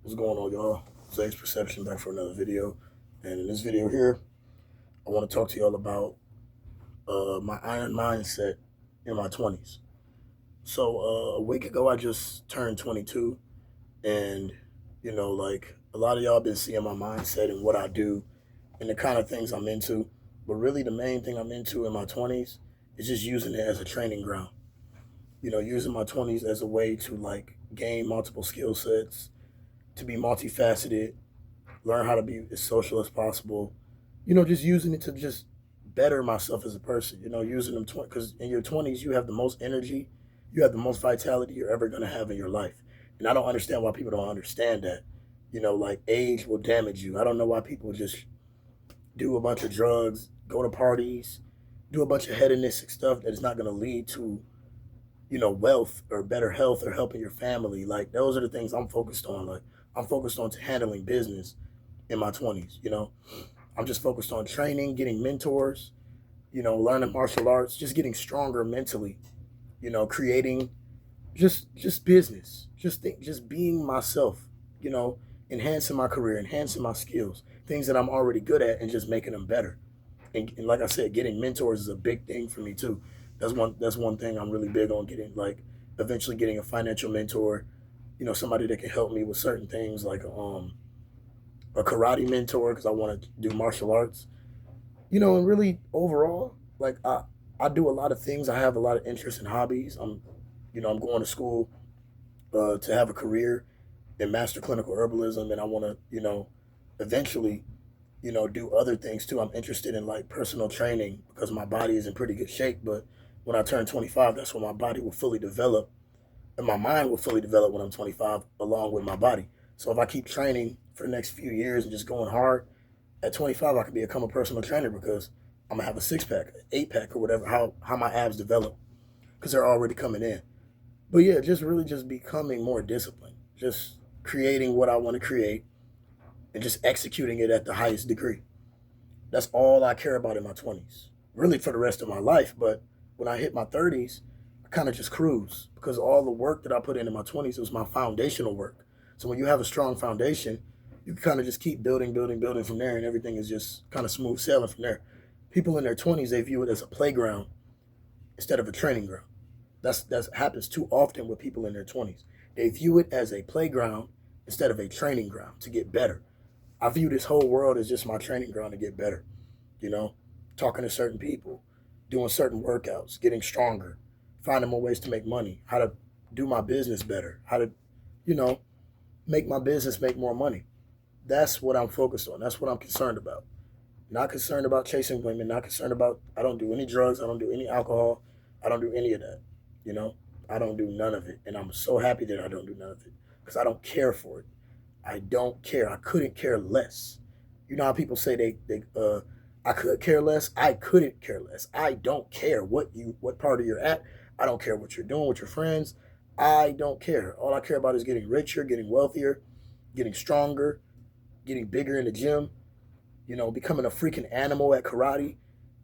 What's going on, y'all? Zay's Perception back for another video. And in this video here, I want to talk to y'all about my iron mindset in my 20s. So, a week ago, I just turned 22. And, like a lot of y'all been seeing my mindset and what I do and the kind of things I'm into. But really, the main thing I'm into in my 20s is just using it as a training ground. Using my 20s as a way to like gain multiple skill sets, to be multifaceted, learn how to be as social as possible. Just using it to just better myself as a person. Using them because in your 20s you have the most energy, you have the most vitality you're ever gonna have in your life. And I don't understand why people don't understand that. Like age will damage you. I don't know why people just do a bunch of drugs, go to parties, do a bunch of hedonistic stuff that is not gonna lead to wealth or better health or helping your family. Like those are the things I'm focused on. Like I'm focused on handling business in my 20s. I'm just focused on training, getting mentors, learning martial arts, just getting stronger mentally, creating just business, just being myself, you know, enhancing my career, enhancing my skills, things that I'm already good at, and just making them better. And like I said, getting mentors is a big thing for me too. That's one thing I'm really big on getting, like eventually getting a financial mentor, somebody that can help me with certain things like a karate mentor because I want to do martial arts. And really overall, like I do a lot of things. I have a lot of interests and hobbies. I'm going to school to have a career in master clinical herbalism, and I want to, eventually, do other things too. I'm interested in like personal training because my body is in pretty good shape. But when I turn 25, that's when my body will fully develop, and my mind will fully develop when I'm 25, along with my body. So if I keep training for the next few years and just going hard, at 25 I could become a personal trainer because I'm gonna have a 6 pack, 8 pack, or whatever. How my abs develop because they're already coming in. But yeah, just really just becoming more disciplined, just creating what I want to create and just executing it at the highest degree. That's all I care about in my 20s, really for the rest of my life. But when I hit my 30s, I kind of just cruise because all the work that I put in my 20s was my foundational work. So when you have a strong foundation, you can kind of just keep building, building, building from there, and everything is just kind of smooth sailing from there. People in their 20s, they view it as a playground instead of a training ground. That happens too often with people in their 20s. They view it as a playground instead of a training ground to get better. I view this whole world as just my training ground to get better, you know, talking to certain people, doing certain workouts, getting stronger, finding more ways to make money, how to do my business better, how to, you know, make my business make more money. That's what I'm focused on. That's what I'm concerned about. Not concerned about chasing women, not concerned about, I don't do any drugs, I don't do any alcohol, I don't do any of that, you know? I don't do none of it. And I'm so happy that I don't do none of it because I don't care for it. I don't care. I couldn't care less. You know how people say I could care less. I couldn't care less. I don't care what party you're at. I don't care what you're doing with your friends. I don't care. All I care about is getting richer, getting wealthier, getting stronger, getting bigger in the gym. Becoming a freaking animal at karate,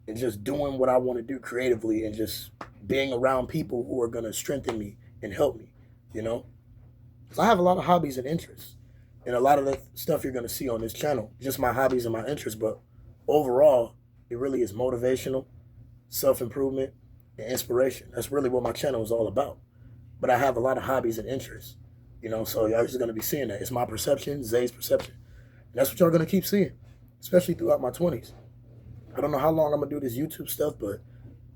and just doing what I want to do creatively, and just being around people who are gonna strengthen me and help me. You know, because I have a lot of hobbies and interests, and a lot of the stuff you're gonna see on this channel, just my hobbies and my interests. But overall, it really is motivational, self improvement, and inspiration. That's really what my channel is all about. But I have a lot of hobbies and interests. So y'all just gonna be seeing that. It's my perception, Zay's perception. And that's what y'all gonna keep seeing, especially throughout my 20s. I don't know how long I'm gonna do this YouTube stuff, but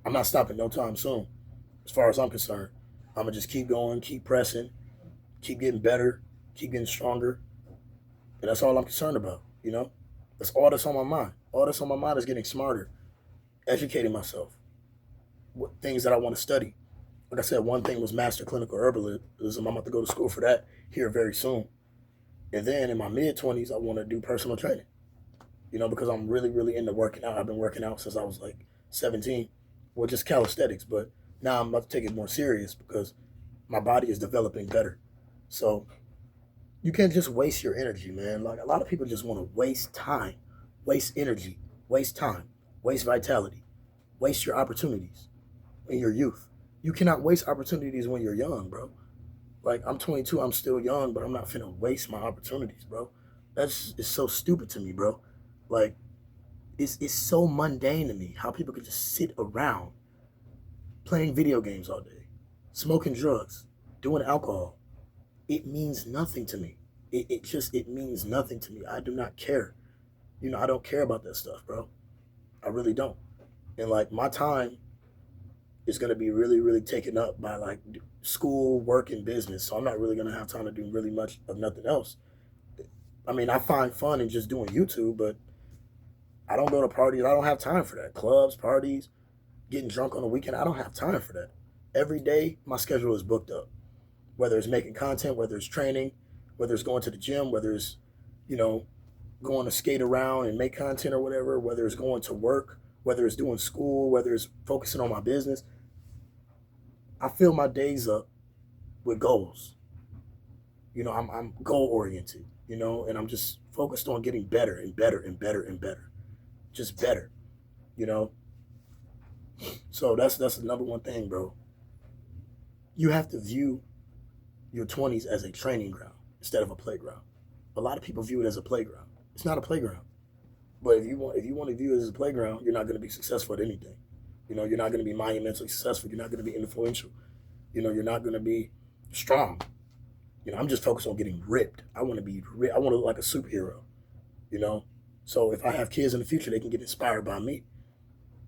I'm not stopping no time soon. As far as I'm concerned, I'm gonna just keep going, keep pressing, keep getting better, keep getting stronger, and that's all I'm concerned about. That's all that's on my mind. All that's on my mind is getting smarter, educating myself, what things that I want to study. Like I said, one thing was master clinical herbalism. I'm about to go to school for that here very soon. And then in my mid 20s, I want to do personal training. Because I'm really, really into working out. I've been working out since I was like 17, well, just calisthenics. But now I'm about to take it more serious because my body is developing better. So you can't just waste your energy, man. Like a lot of people just want to waste time, waste energy, waste time, waste vitality, waste your opportunities in your youth. You cannot waste opportunities when you're young, bro. Like, I'm 22, I'm still young, but I'm not finna waste my opportunities, bro. It's so stupid to me, bro. Like, it's so mundane to me how people can just sit around playing video games all day, smoking drugs, doing alcohol. It means nothing to me. It means nothing to me. I do not care. I don't care about that stuff, bro. I really don't. And like, my time is going to be really, really taken up by like school, work, and business. So I'm not really going to have time to do really much of nothing else. I mean, I find fun in just doing YouTube, but I don't go to parties. I don't have time for that. Clubs, parties, getting drunk on the weekend. I don't have time for that. Every day, my schedule is booked up. Whether it's making content, whether it's training, whether it's going to the gym, whether it's, you know, going to skate around and make content or whatever, whether it's going to work, whether it's doing school, whether it's focusing on my business. I fill my days up with goals. I'm goal oriented, and I'm just focused on getting better and better and better and better. Just better, you know. So that's the number one thing, bro. You have to view your 20s as a training ground instead of a playground. A lot of people view it as a playground. It's not a playground. But if you want to view it as a playground, you're not going to be successful at anything. You're not going to be monumentally successful. You're not going to be influential. You're not going to be strong. I'm just focused on getting ripped. I want to be ripped. I want to look like a superhero. You know, so if I have kids in the future, they can get inspired by me.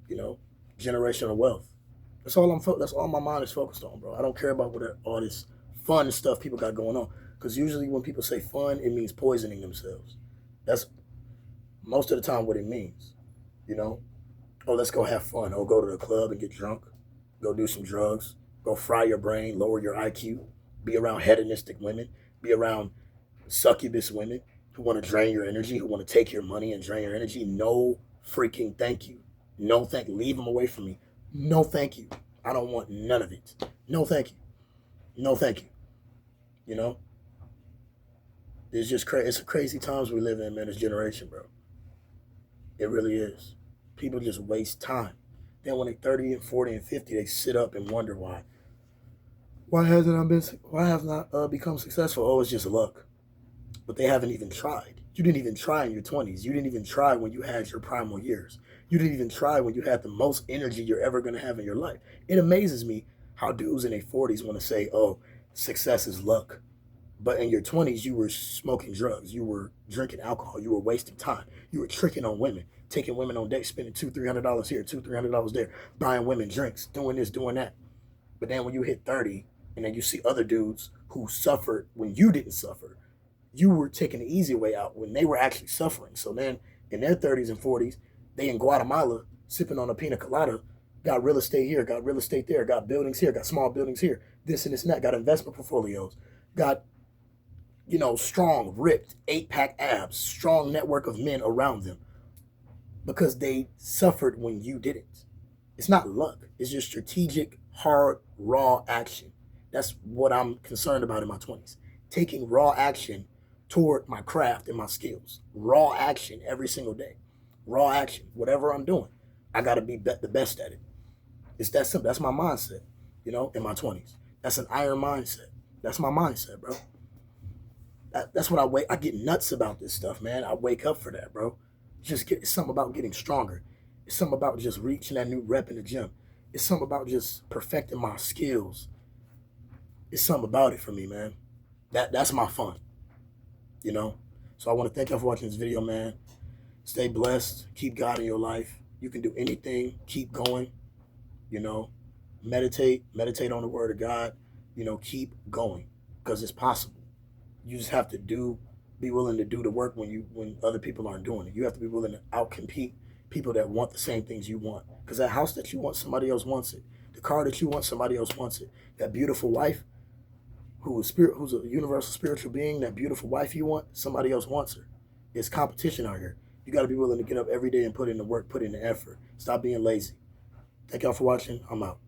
You know, generational wealth. That's all my mind is focused on, bro. I don't care about all this fun stuff people got going on. Because usually when people say fun, it means poisoning themselves. That's most of the time what it means. You know, oh, let's go have fun. Oh, go to the club and get drunk. Go do some drugs. Go fry your brain, lower your IQ. Be around hedonistic women. Be around succubus women who want to drain your energy, who want to take your money and drain your energy. No freaking thank you. No thank you. Leave them away from me. No thank you. I don't want none of it. No thank you. No thank you. You know? It's just crazy. It's crazy times we live in, man, this generation, bro. It really is. People just waste time. Then when they're 30 and 40 and 50, they sit up and wonder why. Why have not become successful? Oh, it's just luck. But they haven't even tried. You didn't even try in your 20s. You didn't even try when you had your primal years. You didn't even try when you had the most energy you're ever going to have in your life. It amazes me how dudes in their 40s want to say, oh, success is luck. But in your 20s, you were smoking drugs. You were drinking alcohol. You were wasting time. You were tricking on women, taking women on dates, spending $200-$300 here, $200-$300 there, buying women drinks, doing this, doing that. But then when you hit 30, and then you see other dudes who suffered when you didn't suffer, you were taking the easy way out when they were actually suffering. So then in their 30s and 40s, they in Guatemala sipping on a pina colada, got real estate here, got real estate there, got buildings here, got small buildings here, this and this and that, got investment portfolios, got, strong, ripped, 8-pack abs, strong network of men around them because they suffered when you didn't. It's not luck. It's just strategic, hard, raw action. That's what I'm concerned about in my 20s. Taking raw action toward my craft and my skills. Raw action every single day. Raw action. Whatever I'm doing, I got to be the best at it. It's that simple. That's my mindset, in my 20s. That's an iron mindset. That's my mindset, bro. That's what I get nuts about this stuff, man. I wake up for that, bro. It's something about getting stronger. It's something about just reaching that new rep in the gym. It's something about just perfecting my skills. It's something about it for me, man. That's my fun, So I want to thank y'all for watching this video, man. Stay blessed. Keep God in your life. You can do anything. Keep going. Meditate on the word of God. Keep going because it's possible. You just have to be willing to do the work when other people aren't doing it. You have to be willing to outcompete people that want the same things you want. Because that house that you want, somebody else wants it. The car that you want, somebody else wants it. That beautiful wife, who's a universal spiritual being, that beautiful wife you want, somebody else wants her. It's competition out here. You got to be willing to get up every day and put in the work, put in the effort. Stop being lazy. Thank y'all for watching. I'm out.